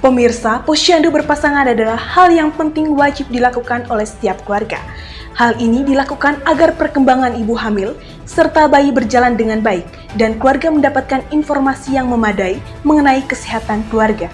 Pemirsa, posyandu berpasangan adalah hal yang penting wajib dilakukan oleh setiap keluarga. Hal ini dilakukan agar perkembangan ibu hamil serta bayi berjalan dengan baik dan keluarga mendapatkan informasi yang memadai mengenai kesehatan keluarga.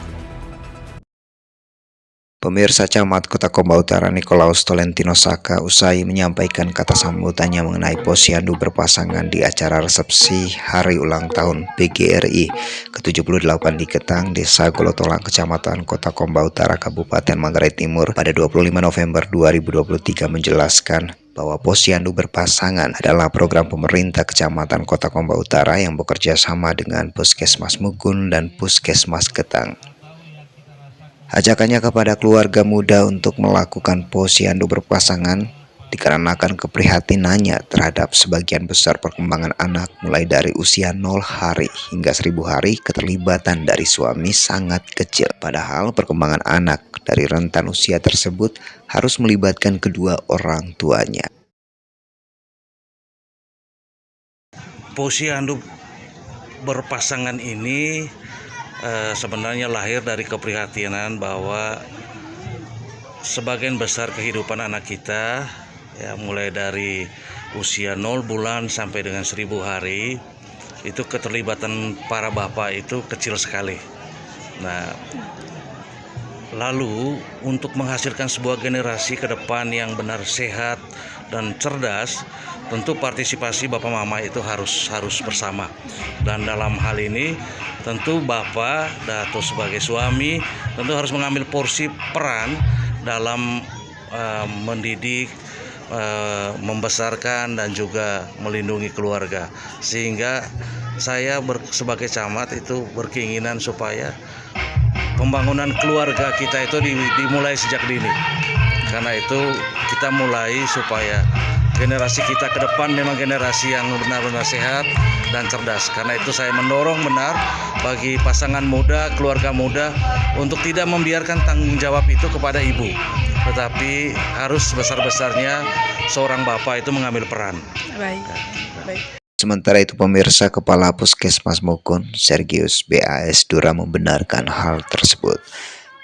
Pemirsa, Camat Kota Komba Utara Nikolaus Tolentino Saka usai menyampaikan kata sambutannya mengenai posyandu berpasangan di acara resepsi hari ulang tahun PGRI ke-78 di Ketang, Desa Golotolang, Kecamatan Kota Komba Utara, Kabupaten Manggarai Timur pada 25 November 2023 menjelaskan bahwa posyandu berpasangan adalah program pemerintah Kecamatan Kota Komba Utara yang bekerja sama dengan Puskesmas Mugun dan Puskesmas Ketang. Ajakannya kepada keluarga muda untuk melakukan posyandu berpasangan dikarenakan keprihatinannya terhadap sebagian besar perkembangan anak mulai dari usia 0 hari hingga 1000 hari keterlibatan dari suami sangat kecil. Padahal perkembangan anak dari rentan usia tersebut harus melibatkan kedua orang tuanya. Posyandu berpasangan ini sebenarnya lahir dari keprihatinan bahwa sebagian besar kehidupan anak kita ya mulai dari usia 0 bulan sampai dengan 1000 hari itu keterlibatan para bapak itu kecil sekali. Nah, lalu untuk menghasilkan sebuah generasi ke depan yang benar sehat dan cerdas, tentu partisipasi bapak mama itu harus bersama. Dan dalam hal ini tentu bapak atau sebagai suami tentu harus mengambil porsi peran dalam mendidik, membesarkan dan juga melindungi keluarga. Sehingga saya sebagai camat itu berkeinginan supaya pembangunan keluarga kita itu dimulai sejak dini. Karena itu kita mulai supaya generasi kita ke depan memang generasi yang benar-benar sehat dan cerdas. Karena itu saya mendorong benar bagi pasangan muda, keluarga muda untuk tidak membiarkan tanggung jawab itu kepada ibu, tetapi harus sebesar-besarnya seorang bapak itu mengambil peran. Baik. Sementara itu, pemirsa, Kepala Puskesmas Mugun, Sergius BAS Dura membenarkan hal tersebut.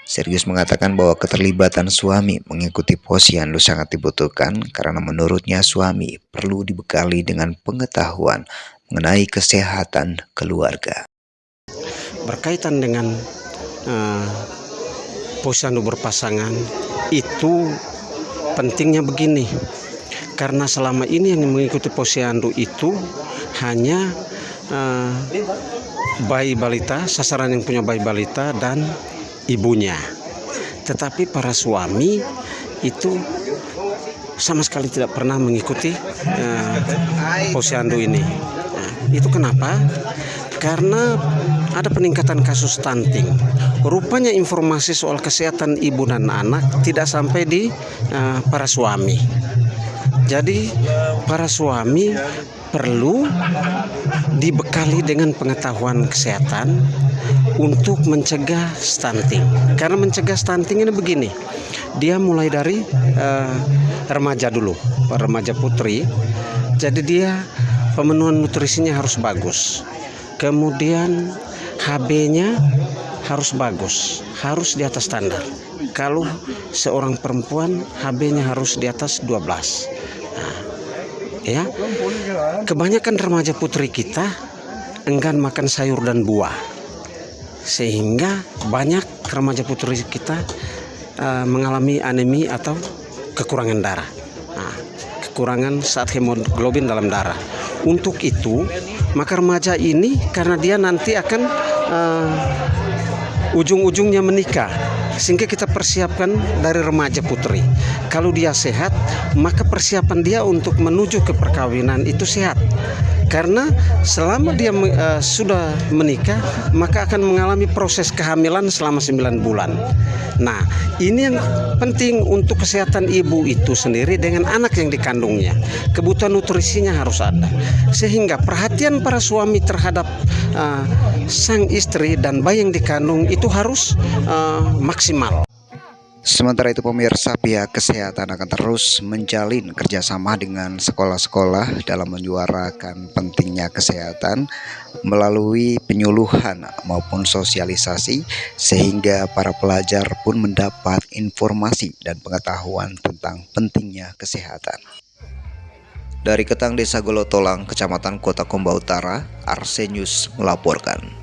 Sergius mengatakan bahwa keterlibatan suami mengikuti posyandu sangat dibutuhkan karena menurutnya suami perlu dibekali dengan pengetahuan mengenai kesehatan keluarga. Berkaitan dengan posyandu berpasangan itu pentingnya begini, karena selama ini yang mengikuti posyandu itu hanya bayi balita, sasaran yang punya bayi balita dan ibunya. Tetapi para suami itu sama sekali tidak pernah mengikuti posyandu ini. Nah, itu kenapa? Karena ada peningkatan kasus stunting. Rupanya informasi soal kesehatan ibu dan anak tidak sampai di para suami. Jadi para suami perlu dibekali dengan pengetahuan kesehatan untuk mencegah stunting. Karena mencegah stunting ini begini, dia mulai dari remaja dulu, remaja putri. Jadi dia pemenuhan nutrisinya harus bagus. Kemudian HB-nya harus bagus, harus di atas standar. Kalau seorang perempuan HB-nya harus di atas 12. Nah, ya, kebanyakan remaja putri kita enggan makan sayur dan buah, sehingga banyak remaja putri kita mengalami anemi atau kekurangan darah. Nah, kekurangan saat hemoglobin dalam darah. Untuk itu, maka remaja ini karena dia nanti akan ujung-ujungnya menikah, sehingga kita persiapkan dari remaja putri. Kalau dia sehat, maka persiapan dia untuk menuju ke perkawinan itu sehat. Karena selama dia sudah menikah, maka akan mengalami proses kehamilan selama 9 bulan. Nah, ini yang penting untuk kesehatan ibu itu sendiri dengan anak yang dikandungnya. Kebutuhan nutrisinya harus ada. Sehingga perhatian para suami terhadap sang istri dan bayi yang dikandung itu harus maksimal. Sementara itu pemirsa, pihak kesehatan akan terus menjalin kerjasama dengan sekolah-sekolah dalam menyuarakan pentingnya kesehatan melalui penyuluhan maupun sosialisasi sehingga para pelajar pun mendapat informasi dan pengetahuan tentang pentingnya kesehatan. Dari Ketang Desa Golotolang, Kecamatan Kota Komba Utara, Arsenius melaporkan.